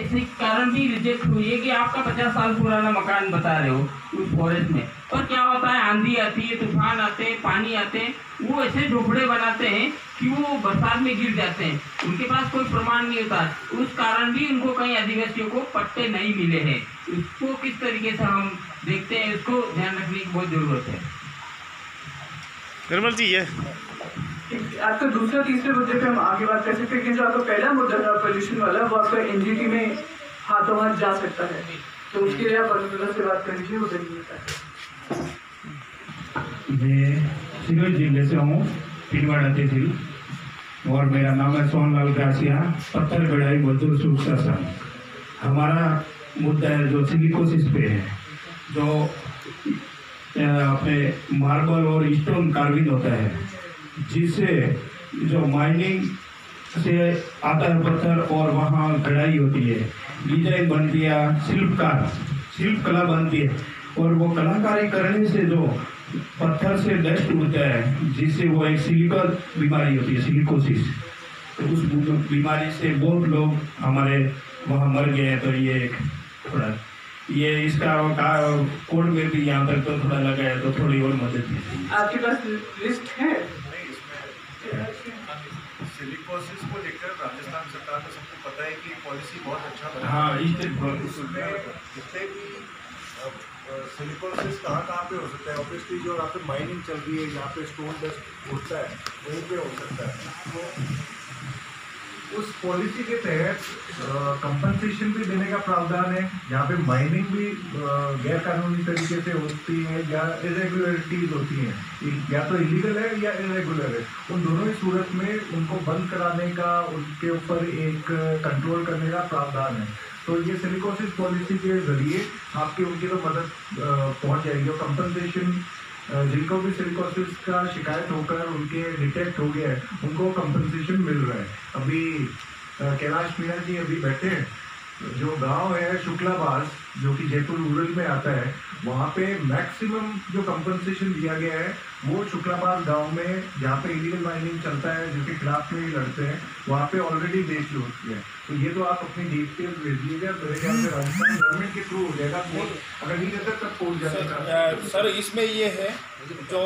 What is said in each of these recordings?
ऐसे कारण भी रिजेक्ट हुई है कि आपका 50 साल पुराना मकान बता रहे हो उस फॉरेस्ट में, पर क्या होता है आंधी आती है, तूफान आते हैं, पानी आते हैं, वो ऐसे झोपड़े बनाते हैं कि वो बरसात में गिर जाते हैं, उनके पास कोई प्रमाण नहीं होता, उस कारण भी उनको कई आदिवासियों को पट्टे नहीं मिले हैं। उसको किस तरीके से हम देखते हैं, उसको ध्यान रखने की बहुत ज़रूरत है। निर्मल जी, ये आपका दूसरा तीसरे मुद्दे पे हम आगे बात कर सकते हैं कि जो आपका पहला मुद्दा था पोल्यूशन वाला, वो आपका एनजीटी में हाथों हाथ जा सकता है, तो उसके लिए आप अनुराधा से बात कर लीजिए, वो देंगे। मैं सिरोही जिले से हूँ, पिनवाड़ा तहसील, और मेरा नाम है सोनलाल ग्रासिया, पत्थर गढ़ाई मजदूर सुरक्षा संघ। हमारा मुद्दा है जो सिलिकोसिस पे है, जो अपने मार्बल और स्टोन कार्विंग होता है, जिससे जो माइनिंग से आता है पत्थर और वहाँ कढ़ाई होती है, डिजाइन बनती है, शिल्प कला बनती है, और वो कलाकारी करने से जो पत्थर से डस्ट उड़ता है, जिससे वो एक सिलिकल बीमारी होती है, सिलिकोसिस। तो उस बीमारी से बहुत लोग हमारे वहाँ मर गए हैं। तो ये एक थोड़ा ये इसका कोड में भी यहाँ तक तो थोड़ा लगा है, तो थोड़ी और मदद कीजिए। आपके पास लिस्ट है? सिलिकोसिस को लेकर राजस्थान सरकार को सबको पता है कि पॉलिसी बहुत अच्छा बना। हाँ, उसमें जितने भी सिलिकोसिस कहाँ पे हो सकता है, ऑब्वियसली जो यहाँ पे माइनिंग चल रही है, यहाँ पे स्टोन डस्ट उड़ता है, वहीं पे हो सकता है। तो उस पॉलिसी के तहत कंपनसेशन भी देने का प्रावधान है। यहाँ पे माइनिंग भी गैर कानूनी तरीके से होती है या इरेगुलरिटीज होती हैं, या तो इलीगल है या इरेगुलर है, उन दोनों ही सूरत में उनको बंद कराने का, उनके ऊपर एक कंट्रोल करने का प्रावधान है। तो ये सिलिकोसिस पॉलिसी के जरिए आपकी उनकी तो मदद पहुँच जाएगी, और कंपनसेशन जिनको भी सिलिकोसिस का शिकायत होकर उनके डिटेक्ट हो गया है, उनको कंपनसेशन मिल रहा है। अभी कैलाश मीणा जी अभी बैठे हैं, जो गांव है शुक्लाबाज, जो कि जयपुर रूरल में आता है, वहाँ पे मैक्सिमम जो कंपनसेशन दिया गया है वो शुक्लाबाज गांव में, जहाँ पे इलीगल माइनिंग चलता है, जिसके खिलाफ में ही लड़ते हैं, वहाँ पे ऑलरेडी दे चुकी है। तो ये तो आप अपनी डिटेल्स भेजिएगा, मेरे ख्याल से राजस्थान गवर्नमेंट के थ्रू हो जाएगा, अगर नहीं रहता तब पहुँच जाएगा। सर इसमें ये है, जो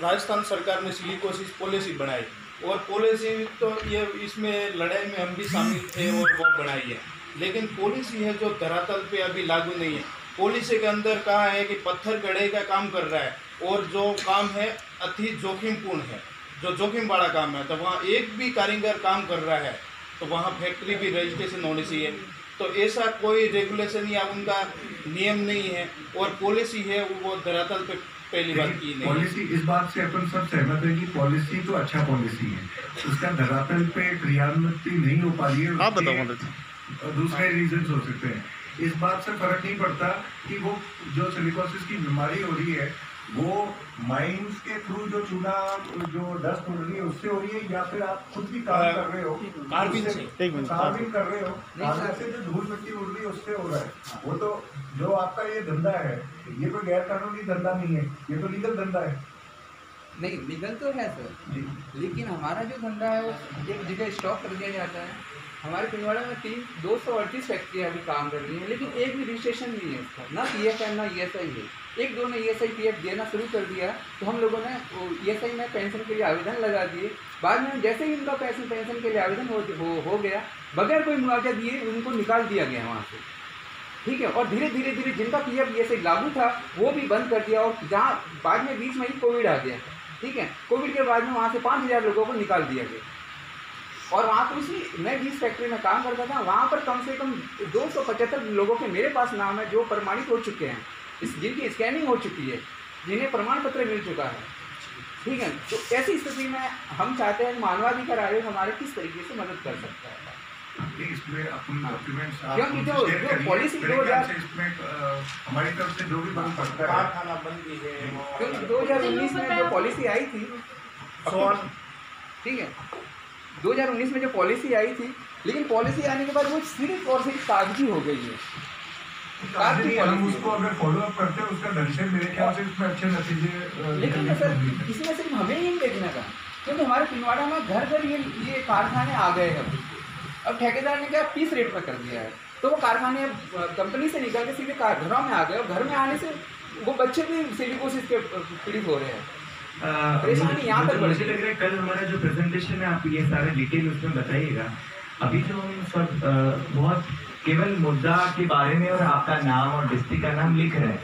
राजस्थान सरकार ने सिलिकोसिस पॉलिसी बनाई, और पॉलिसी तो ये इसमें लड़ाई में हम भी शामिल थे और वो बनाई है, लेकिन पॉलिसी है जो धरातल पे अभी लागू नहीं है। पॉलिसी के अंदर कहा है कि पत्थर गढ़े का काम कर रहा है, और जो काम है अति जोखिमपूर्ण है, जो जोखिम वाला काम है, तो वहाँ एक भी कारीगर काम कर रहा है तो वहाँ फैक्ट्री भी रजिस्ट्रेशन होनी चाहिए। तो ऐसा कोई रेगुलेशन या उनका नियम नहीं है, और पॉलिसी है वो धरातल पे पहली बात की नहीं। पॉलिसी, इस बात से अपन सब सहमत है कि पॉलिसी तो अच्छा पॉलिसी है, उसका धरातल पे क्रियान्वित नहीं हो पा रही है। आप बताओ। दूसरे रीजन हो सकते हैं, इस बात से फर्क नहीं पड़ता कि वो जो सिलिकोसिस की बीमारी हो रही है वो माइंस के थ्रू जो चूना जो डस्ट उड़ रही है उससे हो रही है, या फिर आप खुद भी काम कर रहे हो, कार्विंग कर रहे हो, से जो धूल मिट्टी उड़ रही है उससे हो रहा है। वो तो जो आपका ये धंधा है, ये कोई गैर कानूनी धंधा नहीं है, ये तो लीगल धंधा है। नहीं, लीगल तो है सर, लेकिन हमारा जो धंधा है वो एक जगह स्टॉक कर दिया जाता है। हमारे पिंजवाड़ा में 238 फैक्ट्रियाँ अभी काम कर रही हैं, लेकिन एक भी रजिस्ट्रेशन नहीं है उसका, ना PF है ना ESI है। एक दो ने ESI PF देना शुरू कर दिया, तो हम लोगों ने ESI में पेंशन के लिए आवेदन लगा दिए। बाद में जैसे ही उनका पेंशन के लिए आवेदन हो गया, बगैर कोई मुआवजा दिए उनको निकाल दिया गया वहाँ से, ठीक है। और धीरे धीरे जिनका PF ESI लागू था वो भी बंद कर दिया, और जहाँ बाद में बीच में ही कोविड आ गया, ठीक है। कोविड के बाद में वहाँ से 5000 लोगों को निकाल दिया गया, और वहाँ पर उसी मैं जिस फैक्ट्री में काम करता था वहाँ पर कम से कम 275 लोगों के मेरे पास नाम है जो प्रमाणित हो चुके हैं, जिनकी स्कैनिंग हो चुकी है, जिन्हें प्रमाण पत्र मिल चुका है, ठीक है। तो ऐसी स्थिति में हम चाहते हैं मानवाधिकार आयोग हमारे किस तरीके से मदद कर सकता है। इसमें अपन डॉक्यूमेंट्स क्योंकि जो पॉलिसी हमारी तरफ से जो भी बन सकता है, कारखाना बंदी है, क्योंकि 2019 में जो पॉलिसी आई थी, ठीक है, 2019 में जो पॉलिसी आई थी, लेकिन पॉलिसी आने के बाद वो सिर्फ और सिर्फ कागजी हो गई है। हम उसको अगर फॉलो अप करते हैं उसका ढंग से मेरे ख्याल से उसमें अच्छे नतीजे, लेकिन सर इसमें सिर्फ हमें ही देखने का, क्योंकि हमारे पिंजवाड़ा में घर घर ये कारखाने आ गए हैं। अब ठेकेदार ने क्या पीस रेट में कर दिया है, तो वो कारखाने कंपनी से निकल के सीधे घरों में आ गए, और घर में आने से वो बच्चे भी सिलिकोसिस के पीड़ित हो रहे हैं। परेशानी यहाँ तक मुझे लग रहा है कल हमारा जो प्रेजेंटेशन है आप ये सारे डिटेल उसमें बताइएगा। अभी जो हम सब बहुत केवल मुद्दा के बारे में और आपका नाम और डिस्ट्रिक्ट का नाम लिख रहे हैं।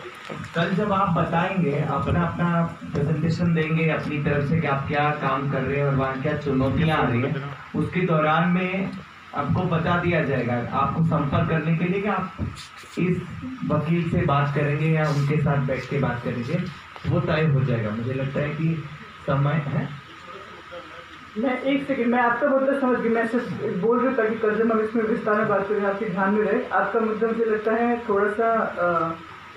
कल जब आप बताएंगे, अपना प्रेजेंटेशन देंगे अपनी तरफ से कि आप क्या काम कर रहे हैं और वहाँ क्या चुनौतियाँ आ रही हैं, उसके दौरान में आपको बता दिया जाएगा आपको संपर्क करने के लिए कि आप इस वकील से बात करेंगे या उनके साथ बैठ के बात करेंगे, वो तय हो जाएगा। मुझे लगता है कि समय है। मैं एक सेकंड, मैं आपका मुद्दा समझ गई। मैं सिर्फ बोल रही हूँ ताकि कल जब हम इसमें विस्तार में बात करें आपके ध्यान में रहे। आपका मुद्दा मुझे लगता है थोड़ा सा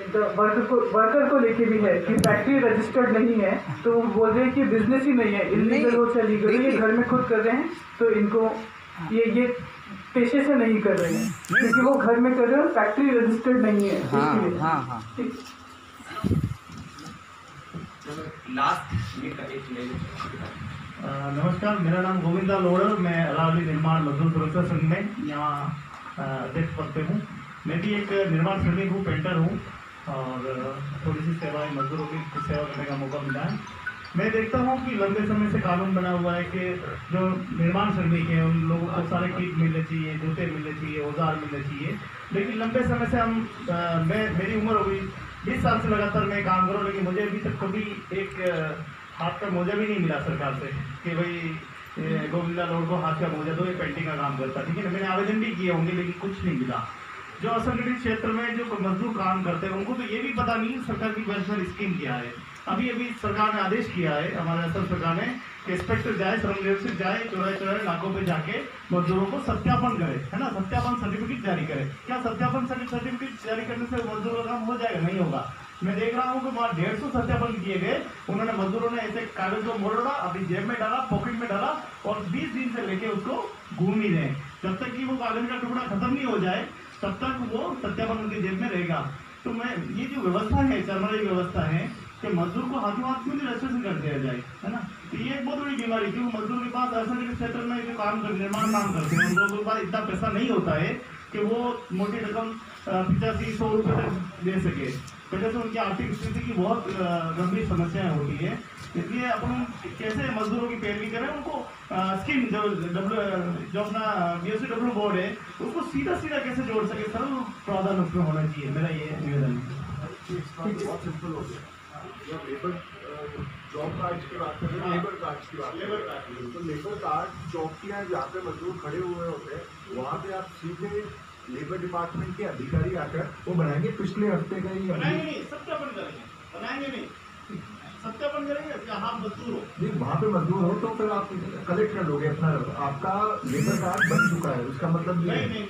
वर्कर को लेके भी है कि फैक्ट्री रजिस्टर्ड नहीं है, तो वो बोल रहे हैं कि बिजनेस ही नहीं है, इलीगल हो चाहे लीगल, ये घर में खुद कर रहे हैं, तो इनको ये पेशे से नहीं कर रहे हैं क्योंकि वो घर में कर रहे हैं, फैक्ट्री रजिस्टर्ड नहीं है। हाँ। नमस्कार, मेरा नाम गोविंदा लोड़र, मैं अरावली निर्माण मजदूर सुरक्षा संघ में यहाँ अध्यक्ष पद पे हूँ। मैं भी एक निर्माण श्रमिक हूँ, पेंटर हूँ, और थोड़ी सी सेवाएं मजदूरों की सेवा करने का मौका मिला है। मैं देखता हूँ कि लंबे समय से कानून बना हुआ है कि जो निर्माण श्रमिक हैं उन लोगों को सारे किट मिलने चाहिए, जूते मिलने चाहिए, औजार मिलने चाहिए, लेकिन लंबे समय से मेरी उम्र हो गई 20 साल से लगातार मैं काम करूँ, लेकिन मुझे अभी तक कभी एक हाथ का मोजा भी नहीं मिला सरकार से कि भाई गोविंदा लोड़ को हाथ का मोजा दो, ये पेंटिंग का काम करता। ठीक है ना, मैंने आवेदन भी किए होंगे लेकिन कुछ नहीं मिला। जो असंगठित क्षेत्र में जो मजदूर काम करते हैं उनको तो ये भी पता नहीं सरकार की वेलफेयर स्कीम क्या है। अभी सरकार ने आदेश किया है, हमारे असम सरकार ने, कि इंस्पेक्टर जाए, श्रम से जाए, चौराहे नाकों पे जाके मजदूरों को सत्यापन करे, है ना, सत्यापन सर्टिफिकेट जारी करे। क्या सत्यापन सर्टिफिकेट जारी करने से मजदूरों का काम हो जाएगा? नहीं होगा। मैं देख रहा हूँ कि वहाँ 150 सत्यापन किए गए, उन्होंने मजदूरों ने ऐसे कागज को मोड़ा, अपनी जेब में डाला, पॉकेट में डाला, और 20 दिन से लेके उसको घूम ही रहे। जब तक कि वो कागज का टुकड़ा खत्म नहीं हो जाए तब तक वो सत्यापन उनकी जेब में रहेगा। तो मैं ये जो व्यवस्था है, चरमराई व्यवस्था है कि मजदूर को हाथों हाथ क्यों रजिस्ट्रेशन कर दिया जाए, है ना, तो ये एक बहुत बड़ी बीमारी, क्योंकि मजदूर के पास असंगठित क्षेत्र में जो निर्माण काम करते हैं उन लोगों के पास इतना पैसा नहीं होता है कि वो मोटी रकम 85-100 रुपये तक दे सके। वजह से उनकी आर्थिक स्थिति की बहुत गंभीर समस्याएं होती है। इसलिए अपन कैसे मजदूरों की पैरवी करें, उनको स्कीम जो अपना BOCW बोर्ड है उसको सीधा कैसे जोड़ सके, सरल प्रावधान उसमें होना चाहिए। मेरा ये निवेदन है। बहुत सिंपल हो गया। जब लेबर जॉब कार्ड्स की बात करें, लेबर कार्ड्स की बात करें, तो लेबर कार्ड चौकियाँ जहाँ पे मजदूर खड़े हुए होते हैं वहाँ पे आप सीधे लेबर डिपार्टमेंट के अधिकारी आकर वो बनाएंगे। पिछले हफ्ते का ही बनाएंगे नहीं, सत्यापन करेंगे, बनाएंगे नहीं, सत्यापन करेंगे। जहाँ मजदूर हो, नहीं, वहाँ पे मजदूर हो तो फिर आप कलेक्ट कर लोगे अपना, आपका लेबर कार्ड बन चुका है, उसका मतलब नहीं,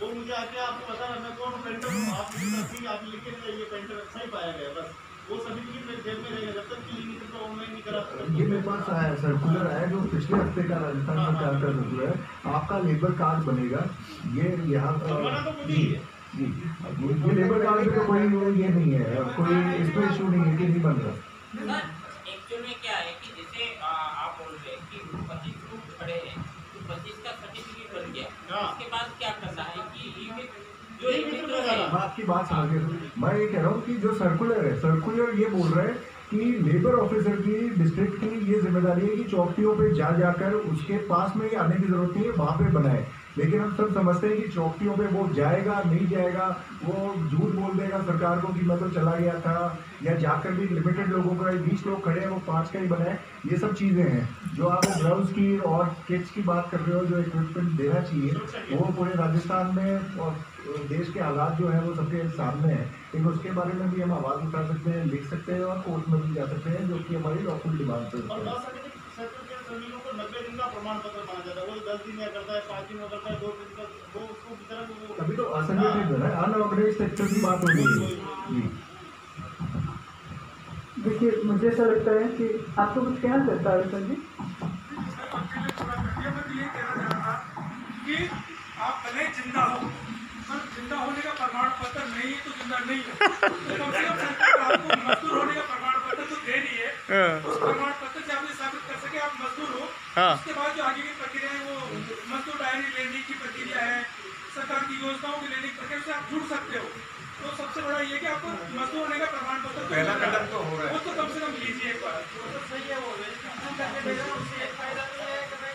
वो मुझे आके आपको बता रहा मैं कौन पेंटर हूँ, आप लिख के ये पेंटर अच्छा ही पाया गया, बस वो सर्टिफिकेट मेरे जेब में रहेगा जब तक कि लिमिटेड को ऑनलाइन नहीं करा सकते। ये मेरे पास आया सर्कुलर आया जो पिछले हफ्ते का राजस्थान सरकार का सर्कुलर है, आपका लेबर कार्ड बनेगा। ये यहाँ तो मुझे ही है जी, ये लेबर कार्ड में कोई ये नहीं है, कोई इसमें इशू नहीं है कि नहीं बन रहा। एक्चुअल में क्या है कि जैसे आप बोल रहे हैं कि 25 लोग खड़े हैं, तो 25 का सर्टिफिकेट बन गया, उसके बाद क्या करना है कि मैं आपकी बात समझ गया। मैं ये कह रहा हूँ कि जो सर्कुलर है, सर्कुलर ये बोल रहा है कि लेबर ऑफिसर की डिस्ट्रिक्ट की ये जिम्मेदारी है कि चौकियों पे जाकर उसके पास में आने की जरूरत नहीं है, वहाँ पे बनाए। लेकिन हम सब समझते हैं कि चौकियों पे वो जाएगा नहीं जाएगा, वो झूठ बोल देगा सरकार को कि मैं तो चला गया था, या जाकर भी लिमिटेड लोगों का 20 लोग खड़े हैं वो 5 का ही बनाए। ये सब चीज़ें हैं जो आप ग्लव्स की और किट्स की बात कर रहे हो, जो इक्विपमेंट देना चाहिए वो पूरे राजस्थान में और देश के हालात जो है वो सबके सामने है। लेकिन उसके बारे में भी हम आवाज़ उठा सकते हैं, लिख सकते हैं और कोर्ट में भी जा सकते हैं, जो कि हमारी लॉफुल डिमांड है। को 90 दिन का प्रमाण पत्र बना जाता है, वो 10 दिन में करता है, 5 दिन में करता है, 2 दिन का, वो उसको की तरह वो अभी तो असंगठित है ना, अनऑर्गेनाइज्ड सेक्टर की बात हो रही है। देखिए, मुझे ऐसा लगता है कि आपको कुछ कहना चाहता है सर जी? कि आप भले जिंदा हो, पर जिंदा होने का प्रमाण पत्र नहीं है तो जिंदा नहीं हो। तो कम से कम सरकार आपको मजदूर होने का प्रमाण पत्र तो दे रही है, उस प्रमाण पत्र से आप ये साबित कर सके आप मजदूर हो। उसके बाद जो आगे की प्रक्रिया है वो मजदूर डायरी लेने की प्रक्रिया है, सरकार की योजना संस्थाओं की लेनी प्रक्रिया से आप जुड़ सकते हो। तो सबसे बड़ा ये कि आपको मजदूर होने का प्रमाण पत्र पहला कदम तो हो रहा है, वो तो कम से कम लीजिए एक बार। तो सही है, वो रजिस्ट्रेशन करके भेजा, उससे एक फायदा तो ये है कि भाई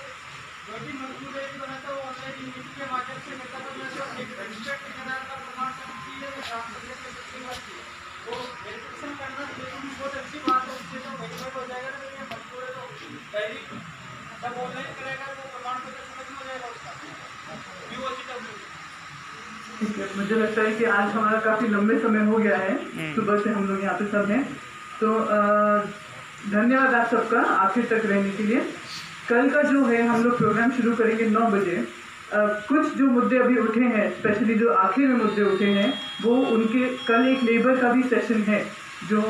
जो भी मजदूर रेडी बनाता है वो ऑनलाइन यूनिटी के माध्यम से करता था। मैं तो एक रजिस्टर्ड ठेकेदार का प्रमाण पत्र चाहिए, वो काम करने की सबसे बात है, वो वेरिफिकेशन करना लेकिन बहुत अच्छी बात है, उससे तो वेरीफाई हो जाएगा ना। ये मजदूर है तो पहली जब ऑनलाइन करेगा वो प्रमाण पत्र समझ में हो जाएगा उसका। मुझे लगता है कि आज हमारा काफ़ी लंबे समय हो गया है, सुबह से हम लोग यहाँ पे सब हैं, तो धन्यवाद आप सबका आखिर तक रहने के लिए। कल का जो है हम लोग प्रोग्राम शुरू करेंगे 9 बजे। कुछ जो मुद्दे अभी उठे हैं, स्पेशली जो आखिर में मुद्दे उठे हैं, वो उनके कल एक लेबर का भी सेशन है जो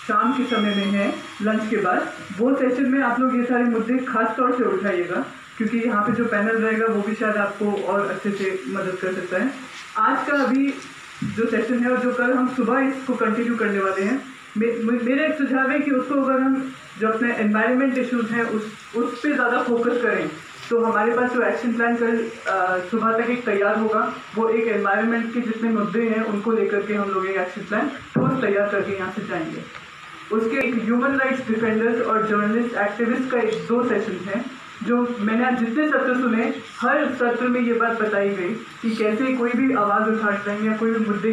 शाम के समय में है, लंच के बाद। वो सेशन में आप लोग ये सारे मुद्दे खास तौर से उठाइएगा, क्योंकि यहाँ पे जो पैनल रहेगा वो भी शायद आपको और अच्छे से मदद कर सकता है। आज का अभी जो सेशन है और जो कल हम सुबह इसको कंटिन्यू करने वाले हैं, मेरा एक सुझाव है कि उसको अगर हम जो अपने एनवायरनमेंट इश्यूज हैं उस पर ज़्यादा फोकस करें, तो हमारे पास जो एक्शन प्लान कल सुबह तक एक तैयार होगा, वो एक एनवायरनमेंट के जितने मुद्दे हैं उनको लेकर के हम लोग एक एक्शन प्लान ठोस तैयार करके यहाँ से जाएंगे। उसके एक ह्यूमन राइट्स डिफेंडर्स और जर्नलिस्ट एक्टिविस्ट का 2 सेशन है, जो मैंने आज जितने सत्र सुने, हर सत्र में ये बात बताई गई कि कैसे कोई भी आवाज़ उठाते हैं या कोई भी मुद्दे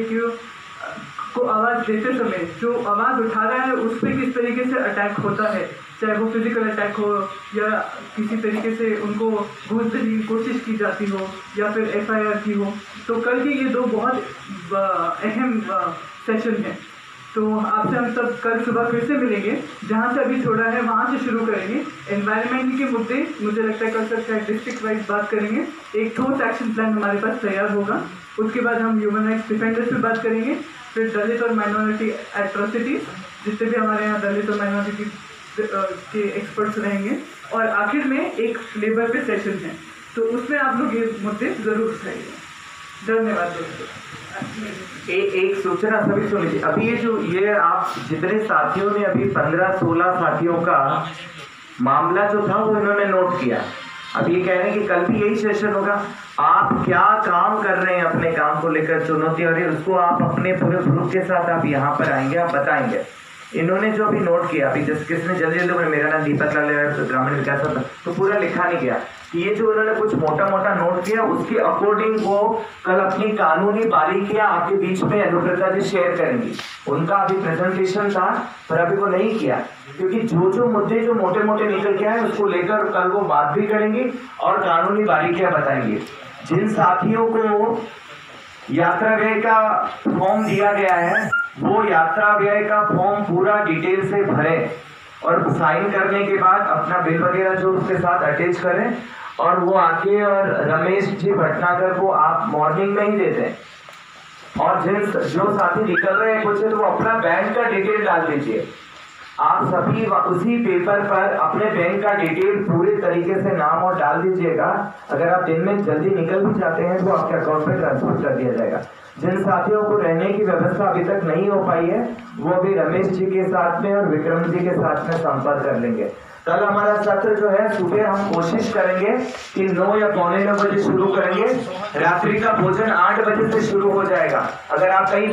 को आवाज़ देते समय जो आवाज़ उठा रहा है उस पर किस तरीके से अटैक होता है, चाहे वो फिजिकल अटैक हो या किसी तरीके से उनको घूस देने की कोशिश की जाती हो या फिर FIR की हो। तो कल के ये 2 बहुत अहम सेशन हैं। तो आपसे हम सब कल सुबह फिर से मिलेंगे, जहाँ से अभी छोड़ा है वहाँ से शुरू करेंगे। एनवायरनमेंट के मुद्दे मुझे लगता है कल तक डिस्ट्रिक्ट वाइज बात करेंगे, एक ठोस एक्शन प्लान हमारे पास तैयार होगा। उसके बाद हम ह्यूमन राइट्स डिफेंडर्स पे बात करेंगे, फिर दलित और माइनॉरिटी एट्रोसिटीज, जिससे भी हमारे यहाँ दलित और माइनॉरिटी के एक्सपर्ट्स रहेंगे, और आखिर में एक लेबर पे सेशन है, तो उसमें आप लोग ये मुद्दे ज़रूर उठाइए। धन्यवाद दोस्तों। एक सूचना सभी सुन लीजिए। अभी ये आप जितने साथियों ने अभी 15-16 साथियों का मामला जो था वो इन्होंने नोट किया। अब ये कह रहे हैं कि कल भी यही सेशन होगा। आप क्या काम कर रहे हैं अपने काम को लेकर, चुनौती और उसको आप अपने पूरे ग्रुप के साथ आप यहाँ पर आएंगे, आप बताएंगे। इन्होंने जो अभी नोट किया, अभी जिस किसने जल्दी जल्दी, मेरा नाम दीपक लाल है, ग्रामीण विकास था, तो पूरा लिखा नहीं गया कि ये जो उन्होंने कुछ मोटा मोटा नोट किया उसके अकॉर्डिंग वो कल अपनी कानूनी बारीकियां आपके बीच में अनुप्रिता जी शेयर करेंगी। उनका अभी प्रेजेंटेशन था पर अभी वो नहीं किया, क्योंकि जो मुद्दे जो मोटे मोटे निकल के आए उसको लेकर कल वो बात भी करेंगी और कानूनी बारीकियां बताएंगे। जिन साथियों को यात्रा व्यय का फॉर्म दिया गया है वो यात्रा व्यय का फॉर्म पूरा डिटेल से भरें और साइन करने के बाद अपना बिल वगैरह जो उसके साथ अटैच करें, और वो आके और रमेश जी भटनागर को आप मॉर्निंग में ही दे दें। और जो साथी निकल रहे हैं कुछ तो वो अपना बैंक का डिटेल डाल दीजिए। आप सभी उसी पेपर पर अपने बैंक का डिटेल पूरे तरीके से नाम और डाल दीजिएगा। अगर आप दिन में जल्दी निकल भी जाते हैं तो आपके अकाउंट में ट्रांसफर कर दिया जाएगा। जिन साथियों को रहने की व्यवस्था अभी तक नहीं हो पाई है वो भी रमेश जी के साथ में और विक्रम जी के साथ में संपर्क कर लेंगे। कल हमारा सत्र जो है सुबह हम कोशिश करेंगे कि 9 या 9:15 बजे शुरू करेंगे। रात्रि का भोजन 8 बजे से शुरू हो जाएगा। अगर आप कहीं